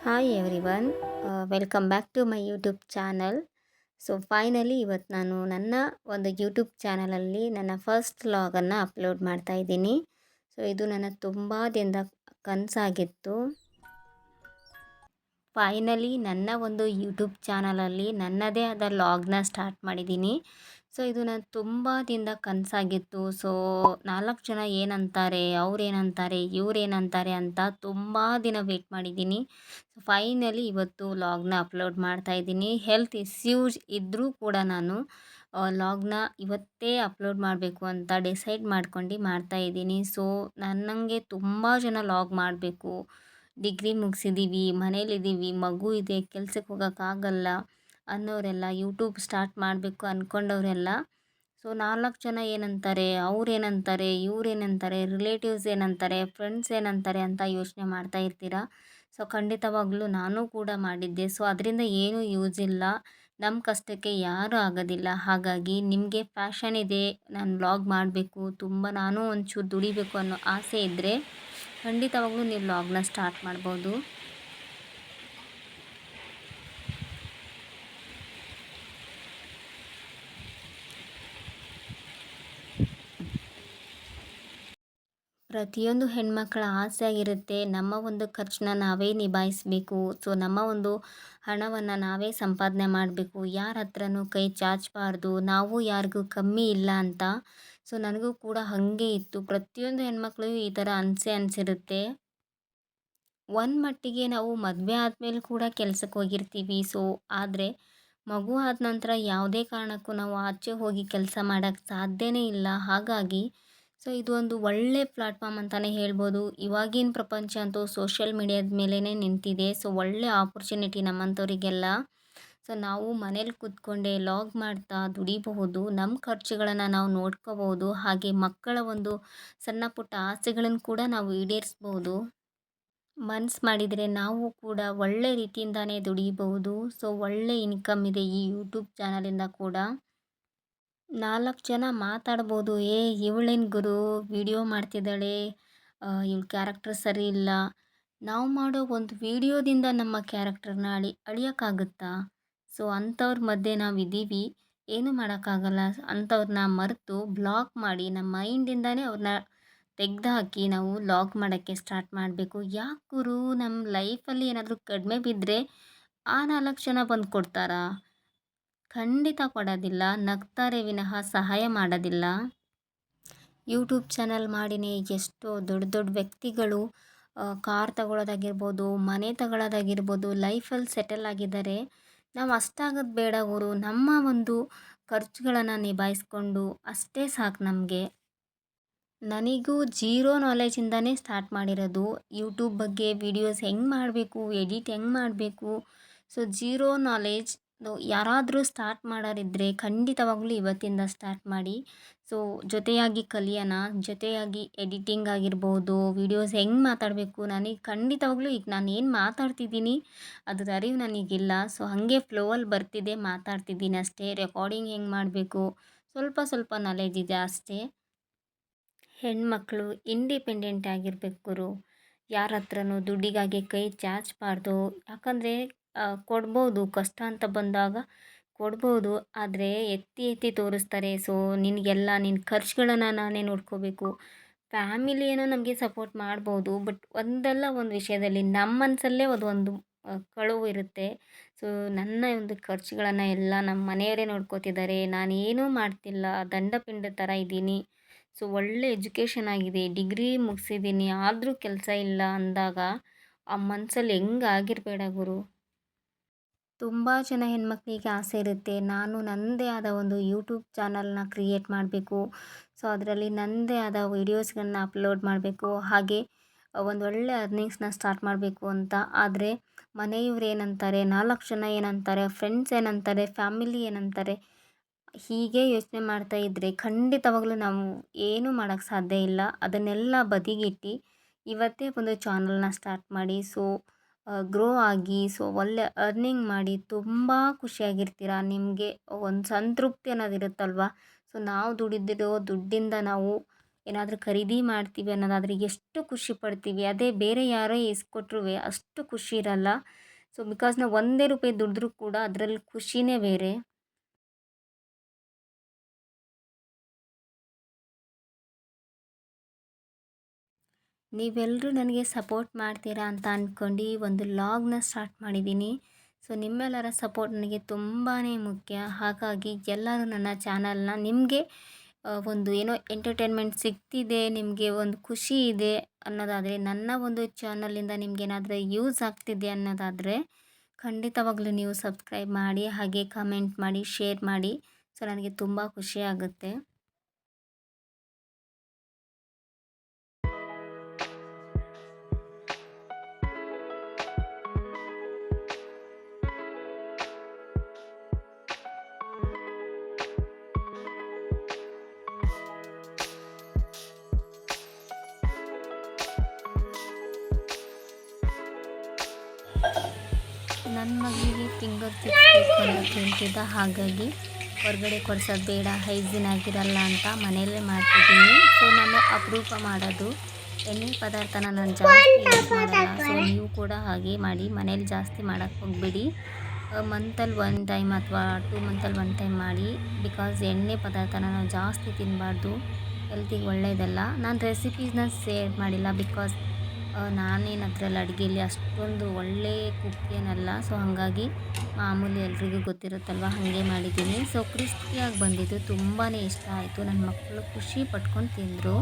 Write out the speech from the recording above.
Hi everyone, welcome back to my YouTube channel. So finally ಇವತ್ತು ನಾನು ನನ್ನ ಒಂದು ಯೂಟ್ಯೂಬ್ ಚಾನಲಲ್ಲಿ ನನ್ನ ಫಸ್ಟ್ ವ್ಲಾಗನ್ನು ಅಪ್ಲೋಡ್ ಮಾಡ್ತಾ ಇದ್ದೀನಿ. ಸೊ ಇದು ನನ್ನ ತುಂಬ ದಿನದ ಕನಸಾಗಿತ್ತು. ಫೈನಲಿ ನನ್ನ ಒಂದು ಯೂಟ್ಯೂಬ್ ಚಾನಲಲ್ಲಿ ನನ್ನದೇ ಆದ ವ್ಲಾಗ್ನ ಸ್ಟಾರ್ಟ್ ಮಾಡಿದ್ದೀನಿ. ಸೊ ಇದು ನನ್ನ ತುಂಬ ದಿನದ ಕನಸಾಗಿತ್ತು. ಸೊ 4 ಜನ ಏನಂತಾರೆ, ಅವ್ರೇನಂತಾರೆ, ಇವ್ರೇನಂತಾರೆ ಅಂತ ತುಂಬ ದಿನ ವೆಯ್ಟ್ ಮಾಡಿದ್ದೀನಿ. ಸೊ ಫೈನಲಿ ಇವತ್ತು ವ್ಲಾಗ್ನ ಅಪ್ಲೋಡ್ ಮಾಡ್ತಾ ಇದ್ದೀನಿ. ಹೆಲ್ತ್ ಇಶ್ಯೂಸ್ ಇದ್ದರೂ ಕೂಡ ನಾನು ವ್ಲಾಗ್ನ ಇವತ್ತೇ ಅಪ್ಲೋಡ್ ಮಾಡಬೇಕು ಅಂತ ಡಿಸೈಡ್ ಮಾಡ್ಕೊಂಡು ಮಾಡ್ತಾಯಿದ್ದೀನಿ. ಸೊ ನನಗೆ ತುಂಬ ಜನ ವ್ಲಾಗ್ ಮಾಡಬೇಕು, ಡಿಗ್ರಿ ಮುಗಿಸಿದ್ದೀವಿ, ಮನೇಲಿದ್ದೀವಿ, ಮಗು ಇದೆ, ಕೆಲ್ಸಕ್ಕೆ ಹೋಗೋಕ್ಕಾಗಲ್ಲ ಅನ್ನೋರೆಲ್ಲ, ಯೂಟ್ಯೂಬ್ ಸ್ಟಾರ್ಟ್ ಮಾಡಬೇಕು ಅಂದ್ಕೊಂಡವರೆಲ್ಲ ಸೊ 4 ಜನ ಏನಂತಾರೆ, ಅವ್ರೇನಂತಾರೆ, ಇವ್ರೇನಂತಾರೆ, ರಿಲೇಟಿವ್ಸ್ ಏನಂತಾರೆ, ಫ್ರೆಂಡ್ಸ್ ಏನಂತಾರೆ ಅಂತ ಯೋಚನೆ ಮಾಡ್ತಾ ಇರ್ತೀರ. ಸೊ ಖಂಡಿತವಾಗ್ಲೂ ನಾನು ಕೂಡ ಮಾಡಿದ್ದೆ. ಸೊ ಅದರಿಂದ ಏನೂ ಯೂಸ್ ಇಲ್ಲ, ನಮ್ಮ ಕಷ್ಟಕ್ಕೆ ಯಾರೂ ಆಗೋದಿಲ್ಲ. ಹಾಗಾಗಿ ನಿಮಗೆ ಪ್ಯಾಷನ್ ಇದೆ, ನಾನು ವ್ಲಾಗ್ ಮಾಡಬೇಕು, ತುಂಬ ನಾನು ಒಂಚೂರು ದುಡಿಬೇಕು ಅನ್ನೋ ಆಸೆ ಇದ್ದರೆ ಖಂಡಿತವಾಗ್ಲೂ ನೀವು ವ್ಲಾಗ್ನ ಸ್ಟಾರ್ಟ್ ಮಾಡ್ಬೋದು. ಪ್ರತಿಯೊಂದು ಹೆಣ್ಮಕ್ಳ ಆಸೆ ಆಗಿರುತ್ತೆ, ನಮ್ಮ ಒಂದು ಖರ್ಚನ್ನ ನಾವೇ ನಿಭಾಯಿಸಬೇಕು. ಸೊ ನಮ್ಮ ಒಂದು ಹಣವನ್ನು ನಾವೇ ಸಂಪಾದನೆ ಮಾಡಬೇಕು, ಯಾರ ಹತ್ರನೂ ಕೈ ಚಾಚಬಾರ್ದು, ನಾವು ಯಾರಿಗೂ ಕಮ್ಮಿ ಇಲ್ಲ ಅಂತ. ಸೊ ನನಗೂ ಕೂಡ ಹಾಗೆ ಇತ್ತು. ಪ್ರತಿಯೊಂದು ಹೆಣ್ಮಕ್ಳಿಗೂ ಈ ಥರ ಅನಿಸಿರುತ್ತೆ. ಒಂದು ಮಟ್ಟಿಗೆ ನಾವು ಮದುವೆ ಆದಮೇಲೆ ಕೂಡ ಕೆಲ್ಸಕ್ಕೆ ಹೋಗಿರ್ತೀವಿ. ಸೊ ಆದರೆ ಮಗು ಆದ ನಂತರ ಯಾವುದೇ ಕಾರಣಕ್ಕೂ ನಾವು ಆಚೆ ಹೋಗಿ ಕೆಲಸ ಮಾಡೋಕ್ಕೆ ಸಾಧ್ಯನೇ ಇಲ್ಲ. ಹಾಗಾಗಿ ಸೊ ಇದು ಒಂದು ಒಳ್ಳೆ ಪ್ಲ್ಯಾಟ್ಫಾರ್ಮ್ ಅಂತಲೇ ಹೇಳ್ಬೋದು. ಇವಾಗಿನ ಪ್ರಪಂಚ ಅಂತೂ ಸೋಷಿಯಲ್ ಮೀಡಿಯಾದ ಮೇಲೇ ನಿಂತಿದೆ. ಸೊ ಒಳ್ಳೆ ಆಪರ್ಚುನಿಟಿ ನಮ್ಮಂಥವರಿಗೆಲ್ಲ. ಸೊ ನಾವು ಮನೇಲಿ ಕೂತ್ಕೊಂಡೇ ವ್ಲಾಗ್ ಮಾಡ್ತಾ ದುಡಿಬಹುದು, ನಮ್ಮ ಖರ್ಚುಗಳನ್ನು ನಾವು ನೋಡ್ಕೋಬೋದು, ಹಾಗೆ ಮಕ್ಕಳ ಒಂದು ಸಣ್ಣ ಪುಟ್ಟ ಆಸೆಗಳನ್ನು ಕೂಡ ನಾವು ಈಡೇರಿಸ್ಬೋದು. ಮನ್ಸು ಮಾಡಿದರೆ ನಾವು ಕೂಡ ಒಳ್ಳೆ ರೀತಿಯಿಂದಾನೇ ದುಡಿಬಹುದು. ಸೊ ಒಳ್ಳೆ ಇನ್ಕಮ್ ಇದೆ ಈ ಯೂಟ್ಯೂಬ್ ಚಾನಲಿಂದ ಕೂಡ. 4 ಜನ ಮಾತಾಡ್ಬೋದು, ಇವಳೇನು ಗುರು ವಿಡಿಯೋ ಮಾಡ್ತಿದ್ದಾಳೆ, ಇವಳ ಕ್ಯಾರೆಕ್ಟರ್ ಸರಿ ಇಲ್ಲ. ನಾವು ಮಾಡೋ ಒಂದು ವಿಡಿಯೋದಿಂದ ನಮ್ಮ ಕ್ಯಾರೆಕ್ಟರ್ನ ಅಳಿಯೋಕ್ಕಾಗುತ್ತಾ? ಸೊ ಅಂಥವ್ರ ಮಧ್ಯೆ ನಾವಿದ್ದೀವಿ, ಏನೂ ಮಾಡೋಕ್ಕಾಗಲ್ಲ. ಅಂಥವ್ರನ್ನ ಮರೆತು ಬ್ಲಾಕ್ ಮಾಡಿ ನಮ್ಮ ಮೈಂಡಿಂದಾನೇ ಅವ್ರನ್ನ ತೆಗೆದುಹಾಕಿ ನಾವು ವ್ಲಾಗ್ ಮಾಡೋಕ್ಕೆ ಸ್ಟಾರ್ಟ್ ಮಾಡಬೇಕು. ಯಾಕೆ ಗುರು, ನಮ್ಮ ಲೈಫಲ್ಲಿ ಏನಾದರೂ ಕಡಿಮೆ ಬಿದ್ದರೆ ಆ 4 ಜನ ಬಂದು ಕೊಡ್ತಾರಾ? ಖಂಡಿತ ಕೊಡೋದಿಲ್ಲ. ನಗ್ತಾರೆ ವಿನಃ ಸಹಾಯ ಮಾಡೋದಿಲ್ಲ. ಯೂಟ್ಯೂಬ್ ಚಾನಲ್ ಮಾಡಿನೇ ಎಷ್ಟೋ ದೊಡ್ಡ ದೊಡ್ಡ ವ್ಯಕ್ತಿಗಳು ಕಾರ್ ತಗೊಳ್ಳೋದಾಗಿರ್ಬೋದು, ಮನೆ ತಗೊಳ್ಳೋದಾಗಿರ್ಬೋದು, ಲೈಫಲ್ಲಿ ಸೆಟಲ್ ಆಗಿದ್ದಾರೆ. ನಾವು ಅಷ್ಟಾಗೋದು ಬೇಡ ಗುರು, ನಮ್ಮ ಒಂದು ಖರ್ಚುಗಳನ್ನು ನಿಭಾಯಿಸ್ಕೊಂಡು ಅಷ್ಟೇ ಸಾಕು ನಮಗೆ. ನನಗೂ ಜೀರೋ ನಾಲೆಜಿಂದನೇ ಸ್ಟಾರ್ಟ್ ಮಾಡಿರೋದು. ಯೂಟ್ಯೂಬ್ ಬಗ್ಗೆ ವಿಡಿಯೋಸ್ ಹೆಂಗೆ ಮಾಡಬೇಕು, ಎಡಿಟ್ ಹೆಂಗೆ ಮಾಡಬೇಕು, ಸೊ ಜೀರೋ ನಾಲೆಜ್. ಯಾರಾದರೂ ಸ್ಟಾರ್ಟ್ ಮಾಡೋರಿದ್ದರೆ ಖಂಡಿತವಾಗ್ಲೂ ಇವತ್ತಿಂದ ಸ್ಟಾರ್ಟ್ ಮಾಡಿ. ಸೊ ಜೊತೆಯಾಗಿ ಕಲಿಯೋಣ, ಜೊತೆಯಾಗಿ ಎಡಿಟಿಂಗ್ ಆಗಿರ್ಬೋದು, ವಿಡಿಯೋಸ್ ಹೆಂಗೆ ಮಾತಾಡಬೇಕು. ನನಗೆ ಖಂಡಿತವಾಗ್ಲೂ ಈಗ ನಾನು ಏನು ಮಾತಾಡ್ತಿದ್ದೀನಿ ಅದ್ರ ಅರಿವು ನನಗಿಲ್ಲ. ಸೊ ಹಾಗೆ ಫ್ಲೋವಲ್ಲಿ ಬರ್ತಿದೆ, ಮಾತಾಡ್ತಿದ್ದೀನಿ ಅಷ್ಟೇ. ರೆಕಾರ್ಡಿಂಗ್ ಹೆಂಗೆ ಮಾಡಬೇಕು ಸ್ವಲ್ಪ ಸ್ವಲ್ಪ ನಾಲೆಜ್ ಇದೆ ಅಷ್ಟೇ. ಹೆಣ್ಮಕ್ಳು ಇಂಡಿಪೆಂಡೆಂಟ್ ಆಗಿರ್ಬೇಕು ಗುರು, ಯಾರ ಹತ್ರನೂ ದುಡ್ಡಿಗಾಗಿ ಕೈ ಚಾಚಬಾರ್ದು. ಯಾಕಂದರೆ ಕೊಡ್ಬೋದು, ಕಷ್ಟ ಅಂತ ಬಂದಾಗ ಕೊಡ್ಬೋದು, ಆದರೆ ಎತ್ತಿ ಎತ್ತಿ ತೋರಿಸ್ತಾರೆ. ಸೊ ನಿನಗೆಲ್ಲ ನಿನ್ನ ಖರ್ಚುಗಳನ್ನು ನಾನೇ ನೋಡ್ಕೋಬೇಕು. ಫ್ಯಾಮಿಲಿ ಏನೋ ನಮಗೆ ಸಪೋರ್ಟ್ ಮಾಡ್ಬೋದು, ಬಟ್ ಒಂದಲ್ಲ ಒಂದು ವಿಷಯದಲ್ಲಿ ನಮ್ಮ ಮನಸ್ಸಲ್ಲೇ ಅದೊಂದು ಕಳುವು ಇರುತ್ತೆ. ಸೊ ನನ್ನ ಒಂದು ಖರ್ಚುಗಳನ್ನು ಎಲ್ಲ ನಮ್ಮ ಮನೆಯವರೇ ನೋಡ್ಕೋತಿದ್ದಾರೆ, ನಾನೇನೂ ಮಾಡ್ತಿಲ್ಲ, ದಂಡಪಿಂಡ ಥರ ಇದ್ದೀನಿ. ಸೊ ಒಳ್ಳೆ ಎಜುಕೇಷನ್ ಆಗಿದೆ, ಡಿಗ್ರಿ ಮುಗಿಸಿದ್ದೀನಿ, ಆದರೂ ಕೆಲಸ ಇಲ್ಲ ಅಂದಾಗ ಆ ಮನಸ್ಸಲ್ಲಿ ಹೆಂಗಾಗಿರಬೇಡ ಗುರು. ತುಂಬ ಜನ ಹೆಣ್ಮಕ್ಳಿಗೆ ಆಸೆ ಇರುತ್ತೆ, ನಾನು ನನ್ನದೇ ಆದ ಒಂದು ಯೂಟ್ಯೂಬ್ ಚಾನಲ್ನ ಕ್ರಿಯೇಟ್ ಮಾಡಬೇಕು. ಸೊ ಅದರಲ್ಲಿ ನನ್ನದೇ ಆದ ವೀಡಿಯೋಸ್ಗಳನ್ನ ಅಪ್ಲೋಡ್ ಮಾಡಬೇಕು, ಹಾಗೆ ಒಂದು ಒಳ್ಳೆ ಅರ್ನಿಂಗ್ಸ್ನ ಸ್ಟಾರ್ಟ್ ಮಾಡಬೇಕು ಅಂತ. ಆದರೆ ಮನೆಯವ್ರು ಏನಂತಾರೆ, 4 ಜನ ಏನಂತಾರೆ, ಫ್ರೆಂಡ್ಸ್ ಏನಂತಾರೆ, ಫ್ಯಾಮಿಲಿ ಏನಂತಾರೆ, ಹೀಗೆ ಯೋಚನೆ ಮಾಡ್ತಾ ಇದ್ದರೆ ಖಂಡಿತವಾಗ್ಲೂ ನಾವು ಏನೂ ಮಾಡೋಕ್ಕೆ ಸಾಧ್ಯ ಇಲ್ಲ. ಅದನ್ನೆಲ್ಲ ಬದಿಗಿಟ್ಟು ಇವತ್ತೇ ಒಂದು ಚಾನಲ್ನ ಸ್ಟಾರ್ಟ್ ಮಾಡಿ. ಸೊ ಗ್ರೋ ಆಗಿ, ಸೊ ಒಳ್ಳೆ ಅರ್ನಿಂಗ್ ಮಾಡಿ ತುಂಬ ಖುಷಿಯಾಗಿರ್ತೀರ. ನಿಮಗೆ ಒಂದು ಸಂತೃಪ್ತಿ ಅನ್ನೋದಿರುತ್ತಲ್ವ. ಸೊ ನಾವು ದುಡಿದಿರೋ ದುಡ್ಡಿಂದ ನಾವು ಏನಾದರೂ ಖರೀದಿ ಮಾಡ್ತೀವಿ ಅನ್ನೋದಾದರೆ ಎಷ್ಟು ಖುಷಿ ಪಡ್ತೀವಿ. ಅದೇ ಬೇರೆ ಯಾರೋ ಇಸ್ಕೊಟ್ರೂ ಅಷ್ಟು ಖುಷಿ ಇರಲ್ಲ. ಸೊ ಬಿಕಾಸ್ ನಾವು ಒಂದೇ ರೂಪಾಯಿ ದುಡಿದ್ರೂ ಕೂಡ ಅದರಲ್ಲಿ ಖುಷಿನೇ ಬೇರೆ. ನೀವೆಲ್ಲರೂ ನನಗೆ ಸಪೋರ್ಟ್ ಮಾಡ್ತೀರಾ ಅಂತ ಅಂದ್ಕೊಂಡು ಒಂದು ಲಾಗ್ನ ಸ್ಟಾರ್ಟ್ ಮಾಡಿದ್ದೀನಿ. ಸೊ ನಿಮ್ಮೆಲ್ಲರ ಸಪೋರ್ಟ್ ನನಗೆ ತುಂಬಾ ಮುಖ್ಯ. ಹಾಗಾಗಿ ಎಲ್ಲರೂ ನನ್ನ ಚಾನಲ್ನ ನಿಮಗೆ ಒಂದು ಏನೋ ಎಂಟರ್ಟೈನ್ಮೆಂಟ್ ಸಿಗ್ತಿದೆ, ನಿಮಗೆ ಒಂದು ಖುಷಿ ಇದೆ ಅನ್ನೋದಾದರೆ, ನನ್ನ ಒಂದು ಚಾನಲಿಂದ ನಿಮಗೇನಾದರೂ ಯೂಸ್ ಆಗ್ತಿದೆ ಅನ್ನೋದಾದರೆ ಖಂಡಿತವಾಗ್ಲೂ ನೀವು ಸಬ್ಸ್ಕ್ರೈಬ್ ಮಾಡಿ, ಹಾಗೆ ಕಮೆಂಟ್ ಮಾಡಿ, ಶೇರ್ ಮಾಡಿ. ಸೊ ನನಗೆ ತುಂಬ ಖುಷಿ ಆಗುತ್ತೆ. ನನ್ನ ಮಗಳಿಗೆ ಫಿಂಗರ್ ಚಿಪ್ಸ್ ಬೇಕು ಅಂತ ಕೇಳ್ತಿದ್ದ, ಹಾಗಾಗಿ ಹೊರಗಡೆ ಕೊಡ್ಸೋದು ಬೇಡ, ಹೈಜಿನ್ ಆಗಿರಲ್ಲ ಅಂತ ಮನೆಯಲ್ಲೇ ಮಾಡ್ತಿದ್ದೀನಿ. ಸೊ ನಾನು ಅಪರೂಪ ಮಾಡೋದು ಎಣ್ಣೆ ಪದಾರ್ಥನ ನಾನು ಜಾಸ್ತಿ ಯೂಸ್ ಮಾಡಲ್ಲ. ಸೊ ನೀವು ಕೂಡ ಹಾಗೆ ಮಾಡಿ, ಮನೇಲಿ ಜಾಸ್ತಿ ಮಾಡೋಕ್ಕೆ ಹೋಗ್ಬೇಡಿ. ಮಂತಲ್ಲಿ 1 ಟೈಮ್ ಅಥವಾ 2 ಮಂತಲ್ಲಿ 1 ಟೈಮ್ ಮಾಡಿ. ಬಿಕಾಸ್ ಎಣ್ಣೆ ಪದಾರ್ಥನ ನಾವು ಜಾಸ್ತಿ ತಿನ್ನಬಾರ್ದು, ಹೆಲ್ತಿಗೆ ಒಳ್ಳೆಯದಲ್ಲ. ನಾನು ರೆಸಿಪೀಸ್ನ ಶೇರ್ ಮಾಡಿಲ್ಲ, ಬಿಕಾಸ್ ನಾನೇನು ಅದರಲ್ಲಿ ಅಡುಗೆಯಲ್ಲಿ ಅಷ್ಟೊಂದು ಒಳ್ಳೆ ಕುಕ್ ಏನಲ್ಲ. ಸೊ ಹಾಗಾಗಿ ಮಾಮೂಲಿ ಎಲ್ರಿಗೂ ಗೊತ್ತಿರುತ್ತಲ್ವ, ಹಾಗೆ ಮಾಡಿದ್ದೀನಿ. ಸೊ ಕ್ರಿಸ್ಪಿಯಾಗಿ ಬಂದಿದ್ದು ತುಂಬಾ ಇಷ್ಟ ಆಯಿತು. ನನ್ನ ಮಕ್ಕಳು ಖುಷಿ ಪಟ್ಕೊಂಡು ತಿಂದರು.